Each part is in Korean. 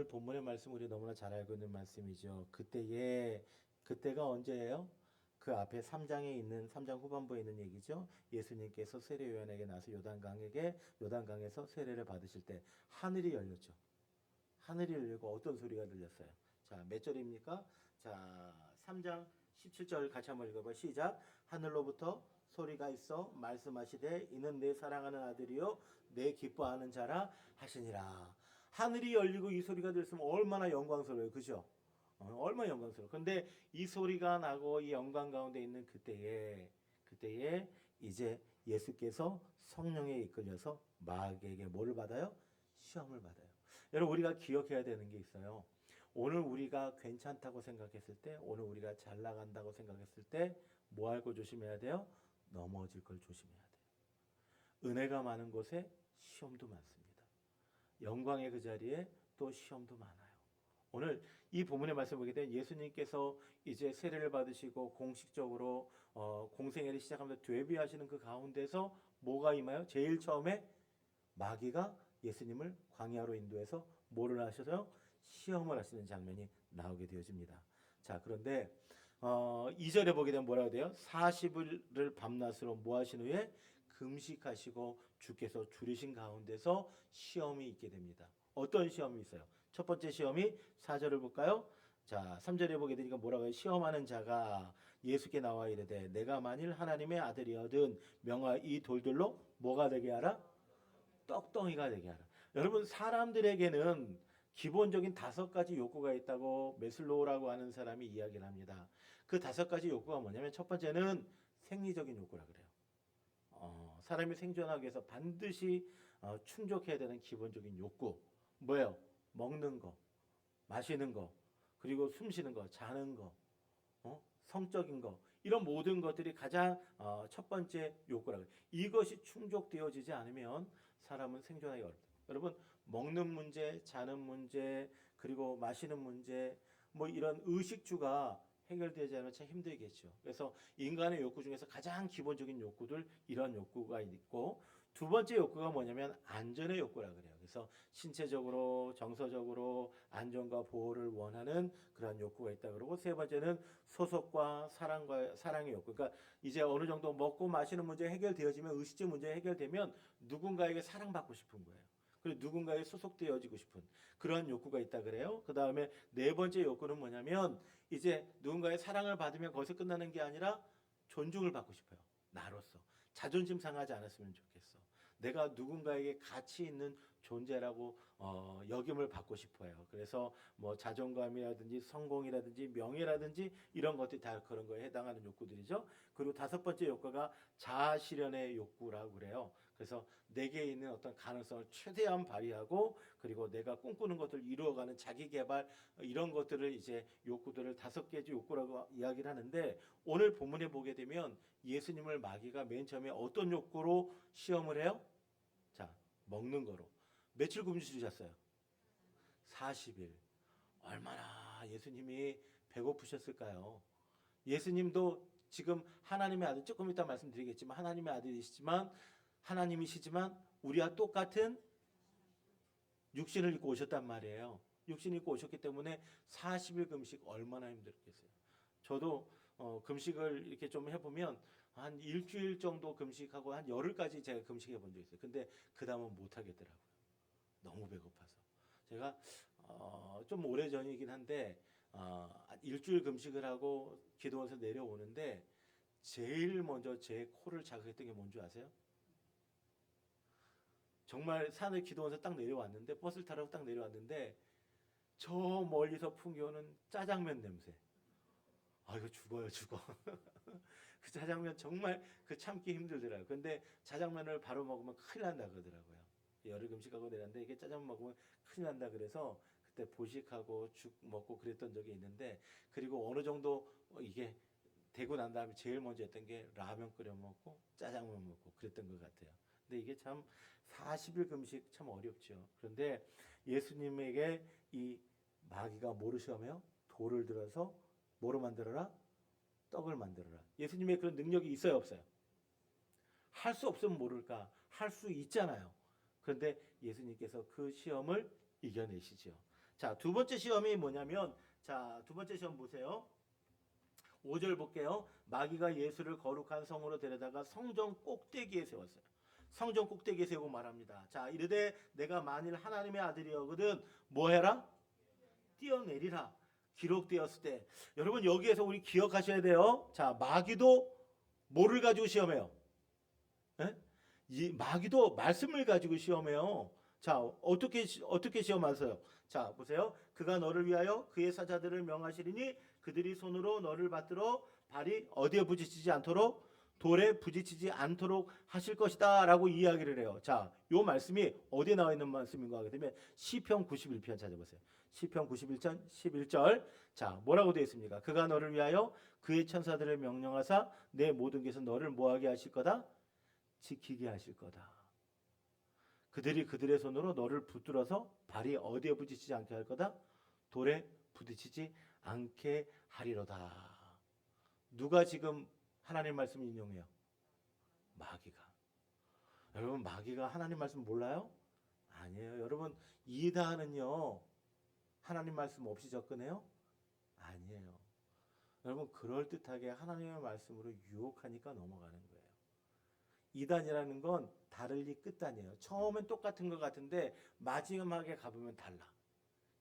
오늘 본문의 말씀 우리 너무나 잘 알고 있는 말씀이죠. 그때가 언제예요? 그 앞에 3장에 있는 3장 후반부에 있는 얘기죠. 예수님께서 세례 요한에게 나서 요단강에서 세례를 받으실 때 하늘이 열렸죠. 하늘이 열리고 어떤 소리가 들렸어요? 자, 몇 절입니까? 자, 3장 17절 같이 한번 읽어봐. 시작. 하늘로부터 소리가 있어 말씀하시되 이는 내 사랑하는 아들이요 내 기뻐하는 자라 하시니라. 하늘이 열리고 이 소리가 들렸으면 얼마나 영광스러워요. 그죠? 얼마나 영광스러워. 근데 이 소리가 나고 이 영광 가운데 있는 그때에 이제 예수께서 성령에 이끌려서 마귀에게 뭐를 받아요? 시험을 받아요. 여러분 우리가 기억해야 되는 게 있어요. 오늘 우리가 괜찮다고 생각했을 때, 오늘 우리가 잘 나간다고 생각했을 때 뭐 할 거 조심해야 돼요? 넘어질 걸 조심해야 돼요. 은혜가 많은 곳에 시험도 많습니다. 영광의 그 자리에 또 시험도 많아요. 오늘 이 본문의 말씀 보게 되면 예수님께서 이제 세례를 받으시고 공식적으로 공생애를 시작하면서 데뷔하시는 그 가운데서 뭐가 임하여? 제일 처음에 마귀가 예수님을 광야로 인도해서 뭐를 하셔서 시험을 하시는 장면이 나오게 되어집니다. 자, 그런데 2절에 보게 되면 뭐라고 돼요? 40일을 밤낮으로 뭐 하신 후에 금식하시고 주께서 줄이신 가운데서 시험이 있게 됩니다. 어떤 시험이 있어요? 첫 번째 시험이 4절을 볼까요? 자, 3절에 보게 되니까 뭐라고 해요? 시험하는 자가 예수께 나와 이르되 내가 만일 하나님의 아들이어든 명하 이 돌들로 뭐가 되게 하라? 떡덩이가 되게 하라. 여러분 사람들에게는 기본적인 5가지 욕구가 있다고 메슬로우라고 하는 사람이 이야기를 합니다. 그 5가지 욕구가 뭐냐면 첫 번째는 생리적인 욕구라 그래요. 사람이 생존하기 위해서 반드시 충족해야 되는 기본적인 욕구. 뭐예요? 먹는 거, 마시는 거, 그리고 숨 쉬는 거, 자는 거, 성적인 거, 이런 모든 것들이 가장 첫 번째 욕구라 그래요. 이것이 충족되어지지 않으면 사람은 생존하기 어렵다. 여러분 먹는 문제, 자는 문제, 그리고 마시는 문제, 뭐 이런 의식주가 해결되지 않으면 참 힘들겠죠. 그래서 인간의 욕구 중에서 가장 기본적인 욕구들 이런 욕구가 있고 두 번째 욕구가 뭐냐면 안전의 욕구라 그래요. 그래서 신체적으로 정서적으로 안전과 보호를 원하는 그런 욕구가 있다 그러고 세 번째는 소속과 사랑의 욕구. 그러니까 이제 어느 정도 먹고 마시는 문제 해결되어지면 의식주 문제 해결되면 누군가에게 사랑받고 싶은 거예요. 그리고 누군가에 소속되어지고 싶은 그런 욕구가 있다 그래요. 그 다음에 네 번째 욕구는 뭐냐면 이제 누군가의 사랑을 받으면 거기서 끝나는 게 아니라 존중을 받고 싶어요. 나로서 자존심 상하지 않았으면 좋겠어. 내가 누군가에게 가치 있는 존재라고 여김을 받고 싶어요. 그래서 뭐 자존감이라든지 성공이라든지 명예라든지 이런 것들이 다 그런 거에 해당하는 욕구들이죠. 그리고 5번째 욕구가 자아 실현의 욕구라고 그래요. 그래서 내게 있는 어떤 가능성을 최대한 발휘하고 그리고 내가 꿈꾸는 것들을 이루어가는 자기 개발 이런 것들을 이제 욕구들을 5개의 욕구라고 이야기를 하는데 오늘 본문에 보게 되면 예수님을 마귀가 맨 처음에 어떤 욕구로 시험을 해요? 자, 먹는 거로. 며칠 굶주리셨어요? 40일. 얼마나 예수님이 배고프셨을까요? 예수님도 지금 하나님의 아들, 조금 이따 말씀드리겠지만 하나님의 하나님이시지만 우리와 똑같은 육신을 입고 오셨단 말이에요. 육신을 입고 오셨기 때문에 40일 금식 얼마나 힘들겠어요. 저도 금식을 이렇게 좀 해보면 한 일주일 정도 금식하고 한 열흘까지 제가 금식해 본 적 있어요. 근데 그 다음은 못 하겠더라고요. 너무 배고파서. 제가 좀 오래 전이긴 한데 일주일 금식을 하고 기도원에서 내려오는데 제일 먼저 제 코를 자극했던 게 뭔지 아세요? 정말 산을 기도원에서 딱 내려왔는데 버스를 타러 딱 내려왔는데 저 멀리서 풍겨오는 짜장면 냄새. 아 이거 죽어요 죽어. 그 짜장면 정말 그 참기 힘들더라고요. 근데 짜장면을 바로 먹으면 큰일 난다 그러더라고요. 열흘 금식하고 내렸는데 이게 짜장면 먹으면 큰일 난다 그래서 그때 보식하고 죽 먹고 그랬던 적이 있는데 그리고 어느 정도 이게 되고 난 다음에 제일 먼저 했던 게 라면 끓여 먹고 짜장면 먹고 그랬던 것 같아요. 근데 이게 참 40일 금식 참 어렵죠. 그런데 예수님에게 이 마귀가 뭐를 시험해요? 돌을 들어서 뭐로 만들어라? 떡을 만들어라. 예수님의 그런 능력이 있어요, 없어요? 할 수 없으면 모를까? 할 수 있잖아요. 그런데 예수님께서 그 시험을 이겨내시죠. 자, 두 번째 시험이 뭐냐면, 자, 두 번째 시험 보세요. 5절 볼게요. 마귀가 예수를 거룩한 성으로 데려다가 성전 꼭대기에 세웠어요. 성전 꼭대기에 세우고 말합니다. 자, 이르되 내가 만일 하나님의 아들이거든 뭐 해라? 뛰어내리라. 기록되었을 때, 여러분 여기에서 우리 기억하셔야 돼요. 자, 마귀도 뭐를 가지고 시험해요? 예? 이 마귀도 말씀을 가지고 시험해요. 자, 어떻게 시험하세요? 자, 보세요. 그가 너를 위하여 그의 사자들을 명하시리니 그들이 손으로 너를 받들어 발이 어디에 부딪히지 않도록 돌에 부딪히지 않도록 하실 것이다라고 이야기를 해요. 자, 요 말씀이 어디에 나와 있는 말씀인가 하게 되면 시편 91편 찾아보세요. 시편 91편 11절. 자, 뭐라고 되어 있습니까? 그가 너를 위하여 그의 천사들을 명령하사 내 모든 것은 너를 뭐하게 하실 거다? 지키게 하실 거다. 그들이 그들의 손으로 너를 붙들어서 발이 어디에 부딪히지 않게 할 거다? 돌에 부딪히지 않게 하리로다. 누가 지금 하나님 말씀을 인용해요? 마귀가. 여러분 마귀가 하나님 말씀 몰라요? 아니에요. 여러분 이단은요 하나님 말씀 없이 접근해요? 아니에요. 여러분 그럴듯하게 하나님의 말씀으로 유혹하니까 넘어가는 거예요. 이단이라는 건 다를리 끝단이에요. 처음엔 똑같은 것 같은데 마지막에 가보면 달라.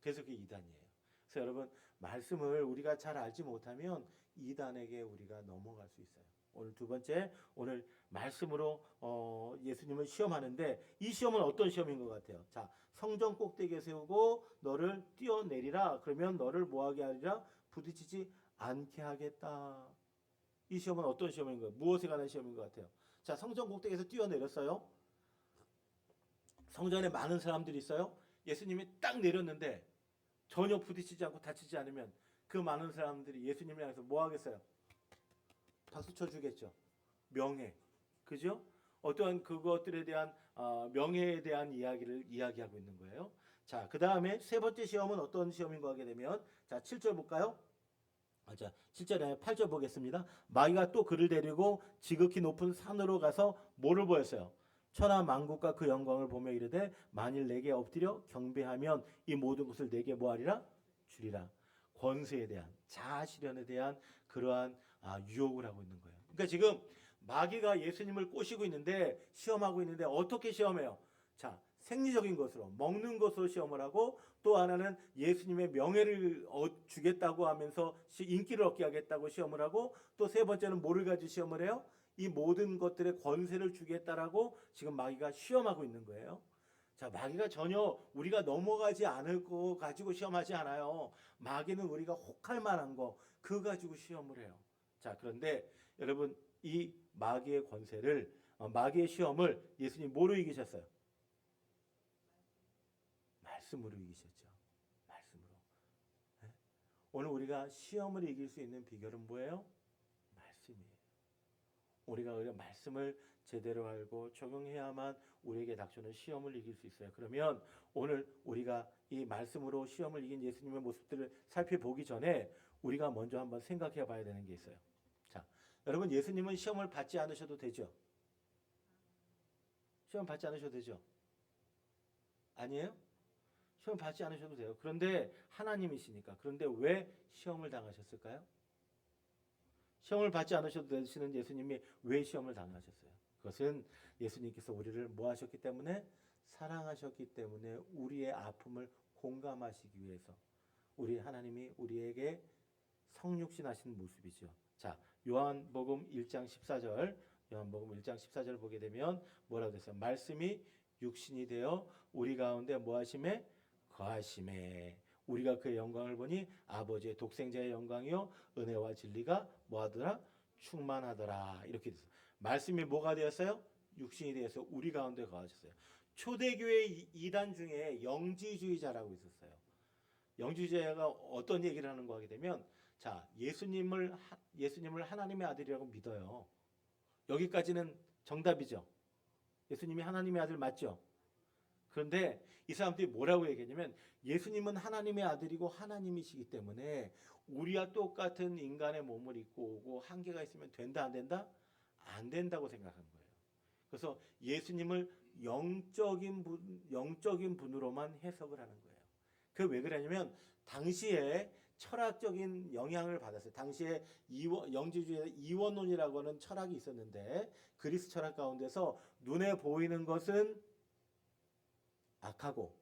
그래서 그게 이단이에요. 그래서 여러분 말씀을 우리가 잘 알지 못하면 이단에게 우리가 넘어갈 수 있어요. 오늘 두 번째, 오늘 말씀으로 예수님을 시험하는데 이 시험은 어떤 시험인 것 같아요? 자, 성전 꼭대기에 세우고 너를 뛰어내리라. 그러면 너를 뭐하게 하리라? 부딪히지 않게 하겠다. 이 시험은 어떤 시험인 거예요? 무엇에 관한 시험인 것 같아요? 자, 성전 꼭대기에서 뛰어내렸어요. 성전에 많은 사람들이 있어요. 예수님이 딱 내렸는데 전혀 부딪히지 않고 다치지 않으면 그 많은 사람들이 예수님을 향해서 뭐 하겠어요? 박수 쳐주겠죠. 명예, 그죠? 어떠한 그것들에 대한 명예에 대한 이야기를 이야기하고 있는 거예요. 자, 그 다음에 세 번째 시험은 어떤 시험인 거 하게 되면 자, 7절 볼까요? 자, 7절에 8절 보겠습니다. 마귀가 또 그를 데리고 지극히 높은 산으로 가서 뭐를 보였어요? 천하 만국과 그 영광을 보며 이르되 만일 내게 엎드려 경배하면 이 모든 것을 내게 뭐하리라? 주리라. 권세에 대한 자아실현에 대한 그러한 유혹을 하고 있는 거예요. 그러니까 지금 마귀가 예수님을 꼬시고 있는데 시험하고 있는데 어떻게 시험해요? 자, 생리적인 것으로 먹는 것으로 시험을 하고 또 하나는 예수님의 명예를 주겠다고 하면서 인기를 얻게 하겠다고 시험을 하고 또 세 번째는 뭐를 가지고 시험을 해요? 이 모든 것들의 권세를 주겠다라고 지금 마귀가 시험하고 있는 거예요. 자, 마귀가 전혀 우리가 넘어가지 않을 거 가지고 시험하지 않아요. 마귀는 우리가 혹할 만한 거 그거 가지고 시험을 해요. 자, 그런데 여러분 이 마귀의 권세를 마귀의 시험을 예수님 뭐로 이기셨어요? 말씀으로 이기셨죠. 말씀으로. 네? 오늘 우리가 시험을 이길 수 있는 비결은 뭐예요? 말씀이에요. 우리가 말씀을 제대로 알고 적용해야만 우리에게 닥쳐오는 시험을 이길 수 있어요. 그러면 오늘 우리가 이 말씀으로 시험을 이긴 예수님의 모습들을 살펴보기 전에 우리가 먼저 한번 생각해 봐야 되는 게 있어요. 자, 여러분 예수님은 시험을 받지 않으셔도 되죠? 시험 받지 않으셔도 되죠? 아니에요? 시험 받지 않으셔도 돼요. 그런데 하나님이시니까. 그런데 왜 시험을 당하셨을까요? 시험을 받지 않으셔도 되시는 예수님이 왜 시험을 당하셨어요? 그것은 예수님께서 우리를 뭐 하셨기 때문에? 사랑하셨기 때문에 우리의 아픔을 공감하시기 위해서 우리 하나님이 우리에게 성육신 하신 모습이죠. 자, 요한복음 1장 14절 요한복음 1장 14절 보게 되면 뭐라고 됐어요? 말씀이 육신이 되어 우리 가운데 뭐 하심에? 거하심에 우리가 그의 영광을 보니 아버지의 독생자의 영광이요 은혜와 진리가 뭐하더라? 충만하더라. 이렇게 됐어요. 말씀이 뭐가 되었어요? 육신이 되어서 우리 가운데 거하셨어요. 초대교회 이단 중에 영지주의자라고 있었어요. 영지주의자가 어떤 얘기를 하는 거 하게 되면 자, 예수님을 하나님의 아들이라고 믿어요. 여기까지는 정답이죠. 예수님이 하나님의 아들 맞죠? 그런데 이 사람들이 뭐라고 얘기했냐면 예수님은 하나님의 아들이고 하나님이시기 때문에 우리와 똑같은 인간의 몸을 입고 오고 한계가 있으면 된다 안 된다? 안 된다고 생각한 거예요. 그래서 예수님을 영적인 분으로만 해석을 하는 거예요. 그 왜 그러냐면 당시에 철학적인 영향을 받았어요. 당시에 영지주의 이원론이라고 하는 철학이 있었는데 그리스 철학 가운데서 눈에 보이는 것은 악하고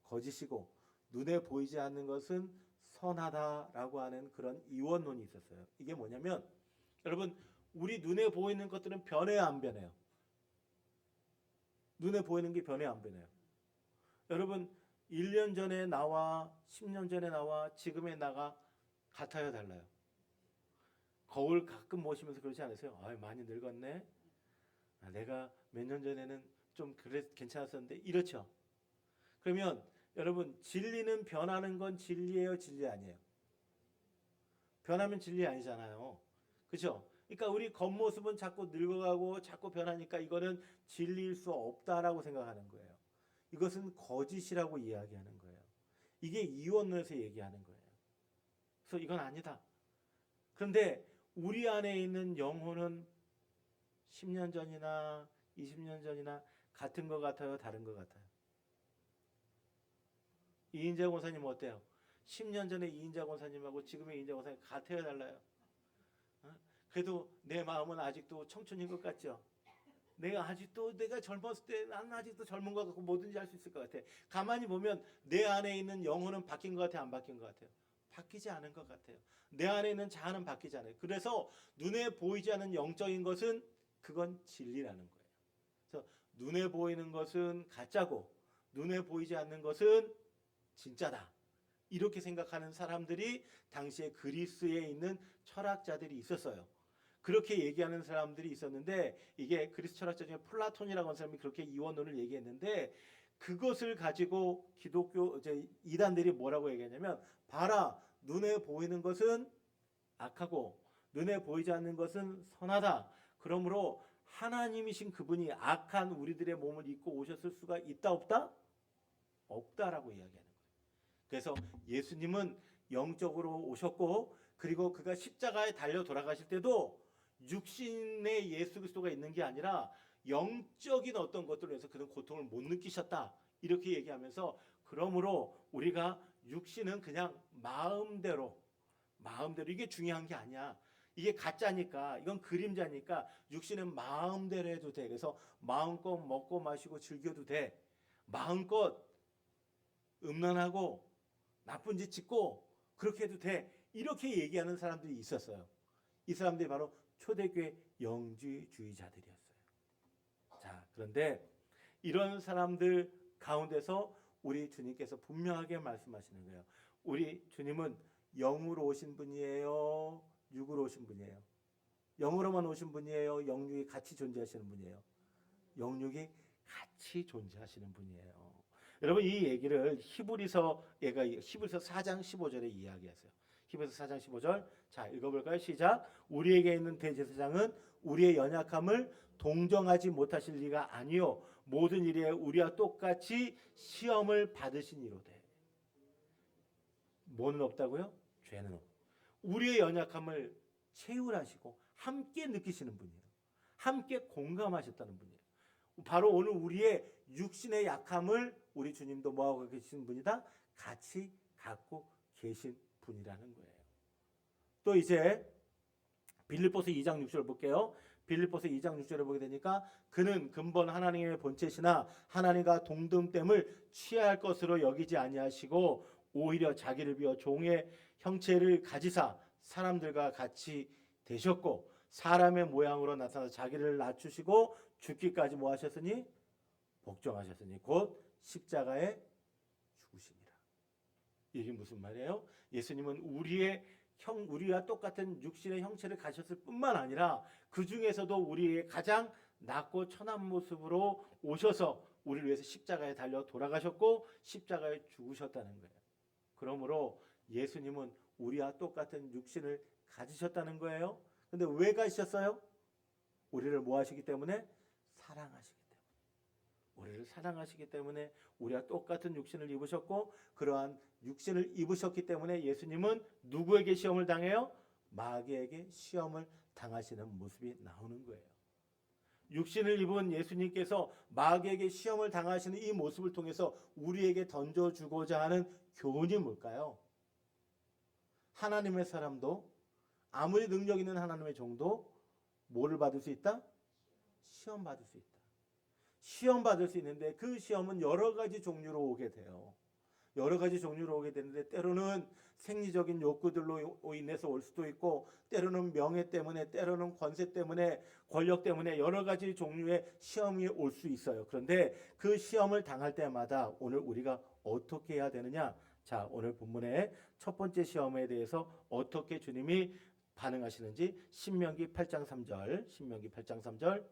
거짓이고 눈에 보이지 않는 것은 선하다라고 하는 그런 이원론이 있었어요. 이게 뭐냐면 여러분 우리 눈에 보이는 것들은 변해요, 안 변해요? 눈에 보이는 게 변해요, 안 변해요? 여러분 1년 전에 나와 10년 전에 나와 지금의 나가 같아요, 달라요? 거울 가끔 보시면서 그러지 않으세요? 아, 많이 늙었네. 아, 내가 몇 년 전에는 좀 그래 괜찮았었는데 이렇죠. 그러면 여러분 진리는 변하는 건 진리예요, 진리 아니에요? 변하면 진리 아니잖아요. 그렇죠? 그러니까 우리 겉모습은 자꾸 늙어가고 자꾸 변하니까 이거는 진리일 수 없다라고 생각하는 거예요. 이것은 거짓이라고 이야기하는 거예요. 이게 이원론에서 얘기하는 거예요. 그래서 이건 아니다. 그런데 우리 안에 있는 영혼은 10년 전이나 20년 전이나 같은 것 같아요, 다른 것 같아요? 이인재 권사님 어때요? 10년 전에 이인재 권사님하고 지금의 이인재 권사님 같아요, 달라요? 그래도 내 마음은 아직도 청춘인 것 같죠? 내가 젊었을 때 나는 아직도 젊은 것 같고 뭐든지 할 수 있을 것 같아. 가만히 보면 내 안에 있는 영혼은 바뀐 것 같아요, 안 바뀐 것 같아요? 바뀌지 않은 것 같아요. 내 안에 있는 자아는 바뀌지 않아요. 그래서 눈에 보이지 않는 영적인 것은 그건 진리라는 거예요. 그래서 눈에 보이는 것은 가짜고 눈에 보이지 않는 것은 진짜다. 이렇게 생각하는 사람들이 당시에 그리스에 있는 철학자들이 있었어요. 그렇게 얘기하는 사람들이 있었는데 이게 그리스 철학자 중에 플라톤이라고 하는 사람이 그렇게 이원론을 얘기했는데 그것을 가지고 기독교 이단들이 뭐라고 얘기하냐면 봐라 눈에 보이는 것은 악하고 눈에 보이지 않는 것은 선하다. 그러므로 하나님이신 그분이 악한 우리들의 몸을 입고 오셨을 수가 있다 없다? 없다라고 이야기하는 거예요. 그래서 예수님은 영적으로 오셨고 그리고 그가 십자가에 달려 돌아가실 때도 육신의 예수 그리스도가 있는 게 아니라 영적인 어떤 것들로 해서 그는 고통을 못 느끼셨다. 이렇게 얘기하면서 그러므로 우리가 육신은 그냥 마음대로 이게 중요한 게 아니야. 이게 가짜니까 이건 그림자니까 육신은 마음대로 해도 돼. 그래서 마음껏 먹고 마시고 즐겨도 돼. 마음껏 음란하고 나쁜 짓 짓고 그렇게 해도 돼. 이렇게 얘기하는 사람들이 있었어요. 이 사람들이 바로 초대교회 영지주의자들이었어요. 자, 그런데 이런 사람들 가운데서 우리 주님께서 분명하게 말씀하시는 거예요. 우리 주님은 영으로 오신 분이에요? 육으로 오신 분이에요? 영으로만 오신 분이에요? 영육이 같이 존재하시는 분이에요? 영육이 같이 존재하시는 분이에요. 여러분 이 얘기를 히브리서 4장 15절에 이야기했어요. 히브리서 4장 15절 자 읽어볼까요? 시작. 우리에게 있는 대제사장은 우리의 연약함을 동정하지 못하실 리가 아니요 모든 일에 우리와 똑같이 시험을 받으시니로되. 뭐는 없다고요? 죄는 없고. 우리의 연약함을 체휼하시고 함께 느끼시는 분이에요. 함께 공감하셨다는 분이에요. 바로 오늘 우리의 육신의 약함을 우리 주님도 뭐하고 계신 분이다? 같이 갖고 계신 분이라는 거예요. 또 이제 빌립보서 2장 6절 볼게요. 빌립보서 2장 6절을 보게 되니까 그는 근본 하나님의 본체시나 하나님과 동등됨을 취할 것으로 여기지 아니하시고 오히려 자기를 비워 종의 형체를 가지사 사람들과 같이 되셨고 사람의 모양으로 나타나 자기를 낮추시고 죽기까지 뭐 하셨으니? 복종하셨으니 곧 십자가에 죽으시니라. 이게 무슨 말이에요? 예수님은 우리와 똑같은 육신의 형체를 가셨을 뿐만 아니라 그 중에서도 우리의 가장 낮고 천한 모습으로 오셔서 우리를 위해서 십자가에 달려 돌아가셨고 십자가에 죽으셨다는 거예요. 그러므로 예수님은 우리와 똑같은 육신을 가지셨다는 거예요. 근데 왜 가지셨어요? 우리를 뭐 하시기 때문에? 사랑하시기 때문에. 우리를 사랑하시기 때문에 우리와 똑같은 육신을 입으셨고 그러한 육신을 입으셨기 때문에 예수님은 누구에게 시험을 당해요? 마귀에게 시험을 당하시는 모습이 나오는 거예요. 육신을 입은 예수님께서 마귀에게 시험을 당하시는 이 모습을 통해서 우리에게 던져주고자 하는 교훈이 뭘까요? 하나님의 사람도 아무리 능력 있는 하나님의 종도 뭐를 받을 수 있다? 시험 받을 수 있다. 시험 받을 수 있는데 그 시험은 여러 가지 종류로 오게 돼요. 여러 가지 종류로 오게 되는데 때로는 생리적인 욕구들로 인해서 올 수도 있고 때로는 명예 때문에 때로는 권세 때문에 권력 때문에 여러 가지 종류의 시험이 올 수 있어요. 그런데 그 시험을 당할 때마다 오늘 우리가 어떻게 해야 되느냐? 자, 오늘 본문의 첫 번째 시험에 대해서 어떻게 주님이 반응하시는지 신명기 8장 3절, 신명기 8장 3절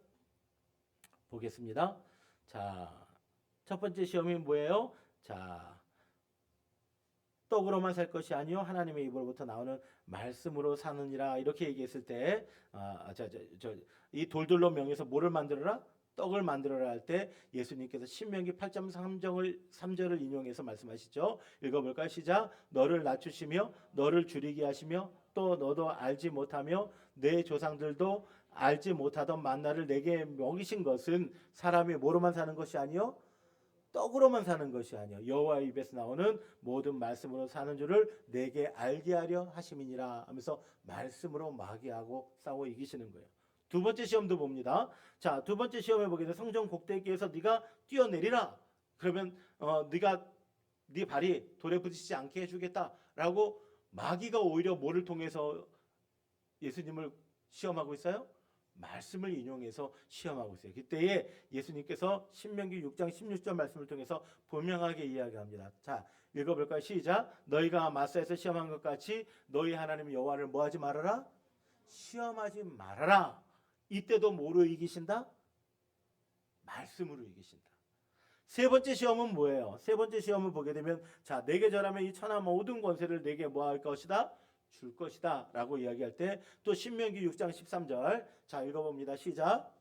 보겠습니다. 자, 첫 번째 시험이 뭐예요? 자, 떡으로만 살 것이 아니요 하나님의 입으로부터 나오는 말씀으로 사느니라 이렇게 얘기했을 때, 이 돌들로 명해서 뭐를 만들어라? 떡을 만들어라 할 때 예수님께서 신명기 8장 3절을 인용해서 말씀하시죠. 읽어볼까요? 시작. 너를 낮추시며 너를 줄이게 하시며 또 너도 알지 못하며 내 조상들도 알지 못하던 만나를 내게 먹이신 것은 사람이 뭐로만 사는 것이 아니요 떡으로만 사는 것이 아니요 여호와의 입에서 나오는 모든 말씀으로 사는 줄을 내게 알게 하려 하심이니라 하면서 말씀으로 마귀하고 싸워 이기시는 거예요. 두 번째 시험도 봅니다. 자, 두 번째 시험에 보게 되면 성전 곡대기에서 네가 뛰어내리라. 그러면 네 발이 돌에 부딪히지 않게 해주겠다라고 마귀가 오히려 뭐를 통해서 예수님을 시험하고 있어요? 말씀을 인용해서 시험하고 있어요. 그때에 예수님께서 신명기 6장 16절 말씀을 통해서 분명하게 이야기합니다. 자, 읽어볼까요? 시작. 너희가 마사에서 시험한 것 같이 너희 하나님 여호와를 뭐하지 말아라? 시험하지 말아라. 이때도 뭐로 이기신다? 말씀으로 이기신다. 세 번째 시험은 뭐예요? 세 번째 시험을 보게 되면 자, 내게 절하면 이 천하 모든 권세를 내게 뭐 할 것이다? 줄 것이다 라고 이야기할 때 또 신명기 6장 13절 자 읽어봅니다. 시작.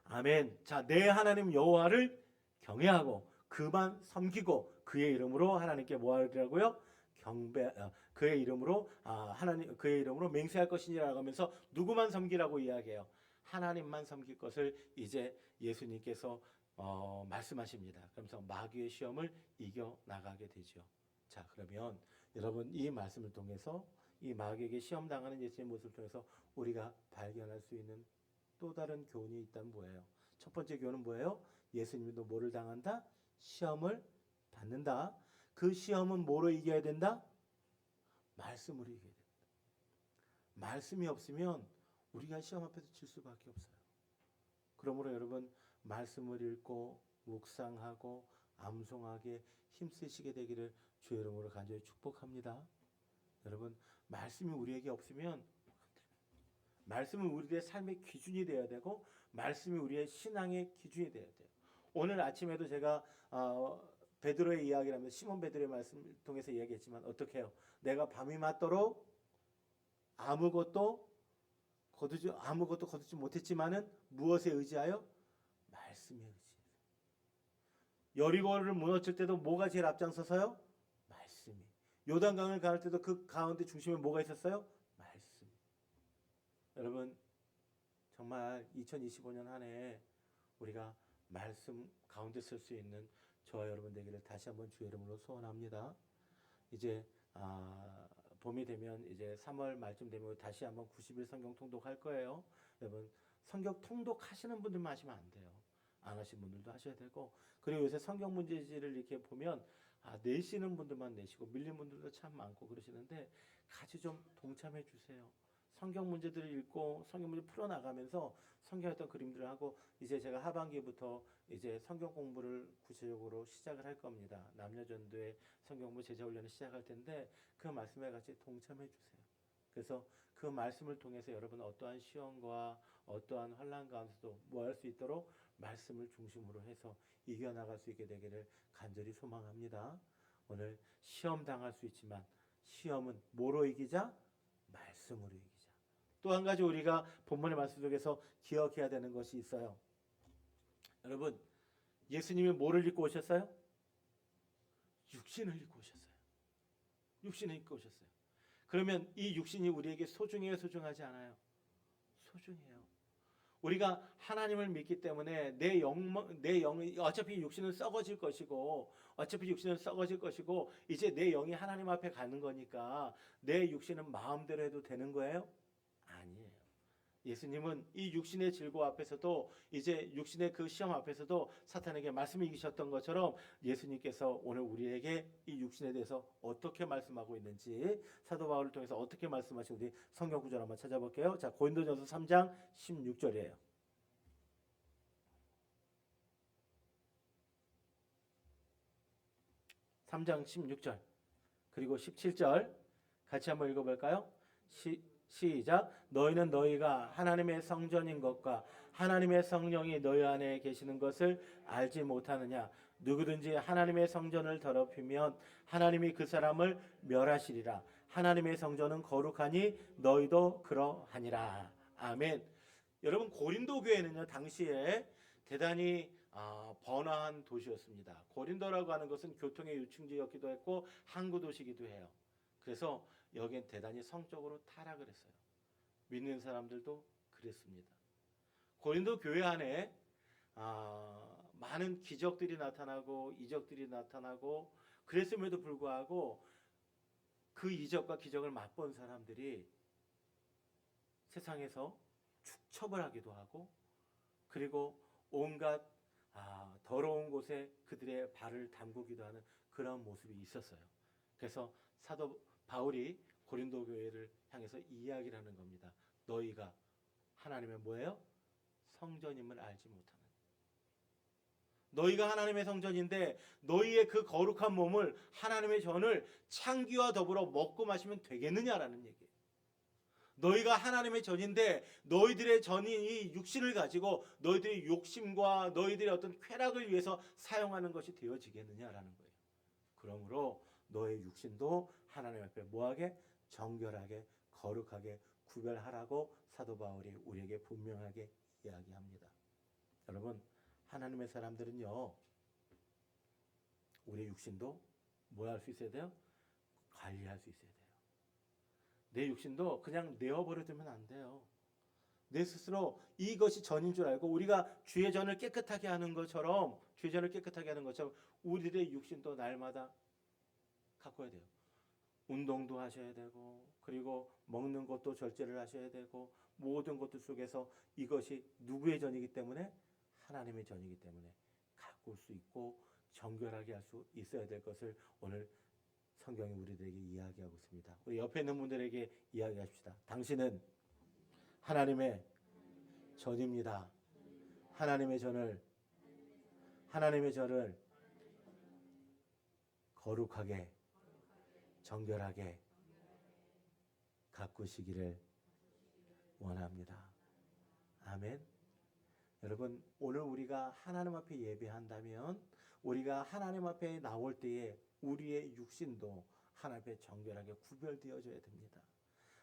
아멘. 자, 내 하나님 여호와를 경외하고 그만 섬기고 그의 이름으로 하나님께 뭐 하리라고요? 그의 이름으로 하나님 그의 이름으로 맹세할 것이니라고 하면서 누구만 섬기라고 이야기해요? 하나님만 섬길 것을 이제 예수님께서 말씀하십니다. 그러면서 마귀의 시험을 이겨 나가게 되죠. 자, 그러면 여러분 이 말씀을 통해서 이 마귀에게 시험 당하는 예수님의 모습을 통해서 우리가 발견할 수 있는 또 다른 교훈이 있다면 뭐예요? 첫 번째 교훈은 뭐예요? 예수님도 뭐를 당한다? 시험을 받는다. 그 시험은 뭐로 이겨야 된다? 말씀으로 이겨야 된다. 말씀이 없으면 우리가 시험 앞에서 질 수밖에 없어요. 그러므로 여러분 말씀을 읽고 묵상하고 암송하게 힘쓰시게 되기를 주의 이름으로 간절히 축복합니다. 여러분 말씀이 우리에게 없으면 말씀은 우리의 삶의 기준이 되어야 되고 말씀이 우리의 신앙의 기준이 되어야 돼요. 오늘 아침에도 제가 베드로의 이야기를 하면서 시몬 베드로의 말씀을 통해서 이야기했지만 어떻게 해요? 내가 밤이 맞도록 아무것도 거두지 못했지만은 무엇에 의지하여? 말씀에 의지해서. 여리고를 무너질 때도 뭐가 제일 앞장서서요? 말씀이. 요단강을 가를 때도 그 가운데 중심에 뭐가 있었어요? 말씀. 여러분 정말 2025년 한 해 우리가 말씀 가운데 쓸 수 있는 저와 여러분 되기를 다시 한번 주의 이름으로 소원합니다. 이제 봄이 되면 이제 3월 말쯤 되면 다시 한번 90일 성경 통독할 거예요. 여러분 성경 통독하시는 분들만 하시면 안 돼요. 안 하신 분들도 하셔야 되고 그리고 요새 성경 문제지를 이렇게 보면 내시는 분들만 내시고 밀린 분들도 참 많고 그러시는데 같이 좀 동참해 주세요. 성경 문제들을 읽고 성경 문제 풀어나가면서 성경했던 그림들을 하고 이제 제가 하반기부터 이제 성경 공부를 구체적으로 시작을 할 겁니다. 남녀전도의 성경 공부 제자 훈련을 시작할 텐데 그 말씀에 같이 동참해 주세요. 그래서 그 말씀을 통해서 여러분 어떠한 시험과 어떠한 환난 가운데서도 뭐 할 수 있도록 말씀을 중심으로 해서 이겨나갈 수 있게 되기를 간절히 소망합니다. 오늘 시험 당할 수 있지만 시험은 뭐로 이기자? 말씀으로 이기자. 또 한 가지 우리가 본문의 말씀 속에서 기억해야 되는 것이 있어요. 여러분 예수님이 뭐를 입고 오셨어요? 육신을 입고 오셨어요. 육신을 입고 오셨어요. 그러면 이 육신이 우리에게 소중해요, 소중하지 않아요? 소중해요. 우리가 하나님을 믿기 때문에 내 영이 어차피 육신은 썩어질 것이고 이제 내 영이 하나님 앞에 가는 거니까 내 육신은 마음대로 해도 되는 거예요? 아니에요. 예수님은 이 육신의 질고 앞에서도 이제 육신의 그 시험 앞에서도 사탄에게 말씀을 이기셨던 것처럼 예수님께서 오늘 우리에게 이 육신에 대해서 어떻게 말씀하고 있는지 사도 바울을 통해서 어떻게 말씀하시는지 성경 구절 한번 찾아볼게요. 자, 고린도전서 3장 16절이에요. 3장 16절 그리고 17절 같이 한번 읽어볼까요? 시작. 너희는 너희가 하나님의 성전인 것과 하나님의 성령이 너희 안에 계시는 것을 알지 못하느냐. 누구든지 하나님의 성전을 더럽히면 하나님이 그 사람을 멸하시리라. 하나님의 성전은 거룩하니 너희도 그러하니라. 아멘. 여러분, 고린도 교회는요 당시에 대단히 번화한 도시였습니다. 고린도라고 하는 것은 교통의 유충지였기도 했고 항구 도시이기도 해요. 그래서 여기엔 대단히 성적으로 타락을 했어요. 믿는 사람들도 그랬습니다. 고린도 교회 안에 많은 기적들이 나타나고 이적들이 나타나고 그랬음에도 불구하고 그 이적과 기적을 맛본 사람들이 세상에서 축척을 하기도 하고 그리고 온갖 더러운 곳에 그들의 발을 담그기도 하는 그런 모습이 있었어요. 그래서 사도 바울이 고린도 교회를 향해서 이야기를 하는 겁니다. 너희가 하나님의 뭐예요? 성전임을 알지 못하는. 너희가 하나님의 성전인데 너희의 그 거룩한 몸을 하나님의 전을 창기와 더불어 먹고 마시면 되겠느냐라는 얘기예요. 너희가 하나님의 전인데 너희들의 전인 이 육신을 가지고 너희들의 욕심과 너희들의 어떤 쾌락을 위해서 사용하는 것이 되어지겠느냐라는 거예요. 그러므로 너의 육신도 하나님 앞에 뭐하게? 정결하게 거룩하게 구별하라고 사도 바울이 우리에게 분명하게 이야기합니다. 여러분, 하나님의 사람들은요 우리의 육신도 뭐 할 수 있어야 돼요? 관리할 수 있어야 돼요. 내 육신도 그냥 내어버려 두면 안 돼요. 내 스스로 이것이 전인 줄 알고 우리가 주의 전을 깨끗하게 하는 것처럼 우리들의 육신도 날마다 가꿔야 돼요. 운동도 하셔야 되고 그리고 먹는 것도 절제를 하셔야 되고 모든 것들 속에서 이것이 누구의 전이기 때문에? 하나님의 전이기 때문에 가꿀 수 있고 정결하게 할 수 있어야 될 것을 오늘 성경이 우리들에게 이야기하고 있습니다. 우리 옆에 있는 분들에게 이야기합시다. 당신은 하나님의 전입니다. 하나님의 전을 거룩하게 정결하게 가꾸시기를 원합니다. 아멘. 여러분, 오늘 우리가 하나님 앞에 예배한다면 우리가 하나님 앞에 나올 때에 우리의 육신도 하나님 앞에 정결하게 구별되어져야 됩니다.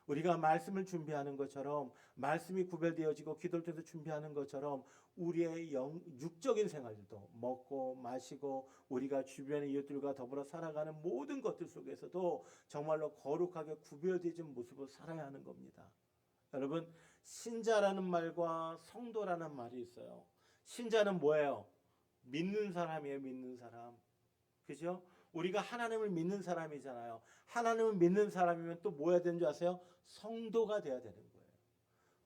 우리가 말씀을 준비하는 것처럼 말씀이 구별되어지고 기도를 통해서 준비하는 것처럼 우리의 육적인 생활도 먹고 마시고 우리가 주변의 이웃들과 더불어 살아가는 모든 것들 속에서도 정말로 거룩하게 구별되어진 모습으로 살아야 하는 겁니다. 여러분, 신자라는 말과 성도라는 말이 있어요. 신자는 뭐예요? 믿는 사람이에요. 믿는 사람. 그죠? 우리가 하나님을 믿는 사람이잖아요. 하나님을 믿는 사람이면 또 뭐 해야 되는 줄 아세요? 성도가 돼야 되는 거예요.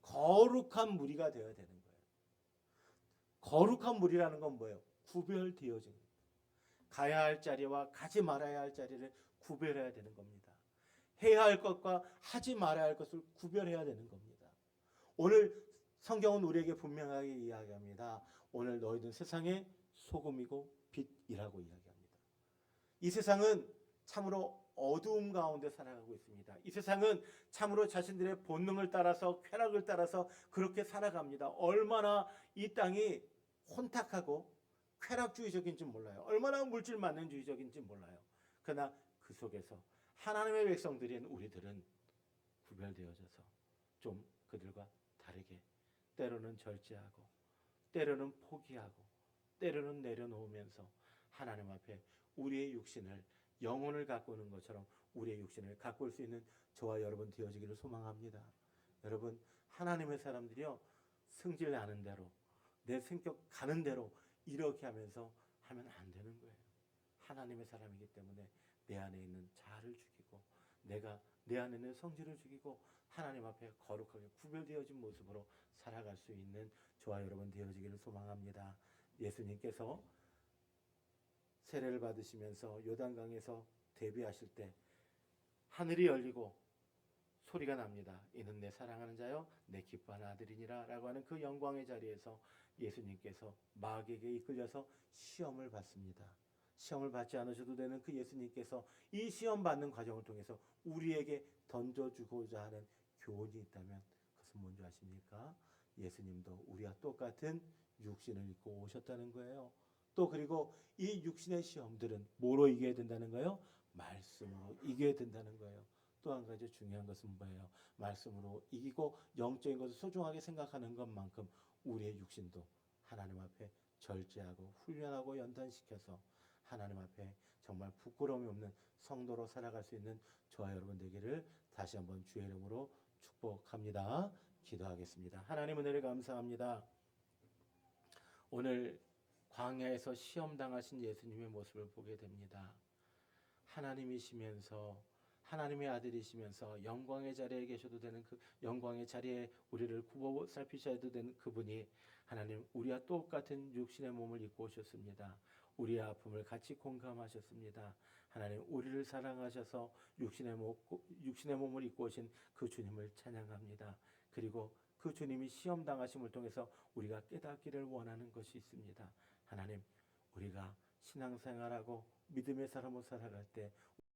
거룩한 무리가 되어야 되는 거예요. 거룩한 무리라는 건 뭐예요? 구별되어진 거예요. 가야 할 자리와 가지 말아야 할 자리를 구별해야 되는 겁니다. 해야 할 것과 하지 말아야 할 것을 구별해야 되는 겁니다. 오늘 성경은 우리에게 분명하게 이야기합니다. 오늘 너희는 세상의 소금이고 빛이라고 이야기합니다. 이 세상은 참으로 어두움 가운데 살아가고 있습니다. 이 세상은 참으로 자신들의 본능을 따라서 쾌락을 따라서 그렇게 살아갑니다. 얼마나 이 땅이 혼탁하고 쾌락주의적인지 몰라요. 얼마나 물질 만능주의적인지 몰라요. 그러나 그 속에서 하나님의 백성들인 우리들은 구별되어져서 좀 그들과 다르게 때로는 절제하고 때로는 포기하고 때로는 내려놓으면서 하나님 앞에 우리의 육신을 영혼을 가꾸는 것처럼 우리의 육신을 가꿀 수 있는 저와 여러분 되어지기를 소망합니다. 여러분, 하나님의 사람들이요 승질나는 대로 내 성격 가는 대로 이렇게 하면서 하면 안 되는 거예요. 하나님의 사람이기 때문에 내 안에 있는 자아를 죽이고 내가 내 안에 있는 성질을 죽이고 하나님 앞에 거룩하게 구별되어진 모습으로 살아갈 수 있는 저와 여러분 되어지기를 소망합니다. 예수님께서 세례를 받으시면서 요단강에서 데뷔하실 때 하늘이 열리고 소리가 납니다. 이는 내 사랑하는 자요 내 기뻐하는 아들이니라 라고 하는 그 영광의 자리에서 예수님께서 마귀에게 이끌려서 시험을 받습니다. 시험을 받지 않으셔도 되는 그 예수님께서 이 시험 받는 과정을 통해서 우리에게 던져주고자 하는 교훈이 있다면 그것은 뭔지 아십니까? 예수님도 우리와 똑같은 육신을 입고 오셨다는 거예요. 또 그리고 이 육신의 시험들은 뭐로 이겨야 된다는 거예요? 말씀으로 이겨야 된다는 거예요. 또 한 가지 중요한 것은 뭐예요? 말씀으로 이기고 영적인 것을 소중하게 생각하는 것만큼 우리의 육신도 하나님 앞에 절제하고 훈련하고 연단시켜서 하나님 앞에 정말 부끄러움이 없는 성도로 살아갈 수 있는 저와 여러분 되기를 다시 한번 주의 이름으로 축복합니다. 기도하겠습니다. 하나님 은혜를 감사합니다. 오늘 광야에서 시험 당하신 예수님의 모습을 보게 됩니다. 하나님이시면서 하나님의 아들이시면서 영광의 자리에 계셔도 되는 그 영광의 자리에 우리를 굽어 살피셔도 되는 그분이 하나님 우리와 똑같은 육신의 몸을 입고 오셨습니다. 우리의 아픔을 같이 공감하셨습니다. 하나님 우리를 사랑하셔서 육신의 몸을 입고 오신 그 주님을 찬양합니다. 그리고 그 주님이 시험 당하심을 통해서 우리가 깨닫기를 원하는 것이 있습니다. 하나님 우리가 신앙생활하고 믿음의 사람으로 살아갈 때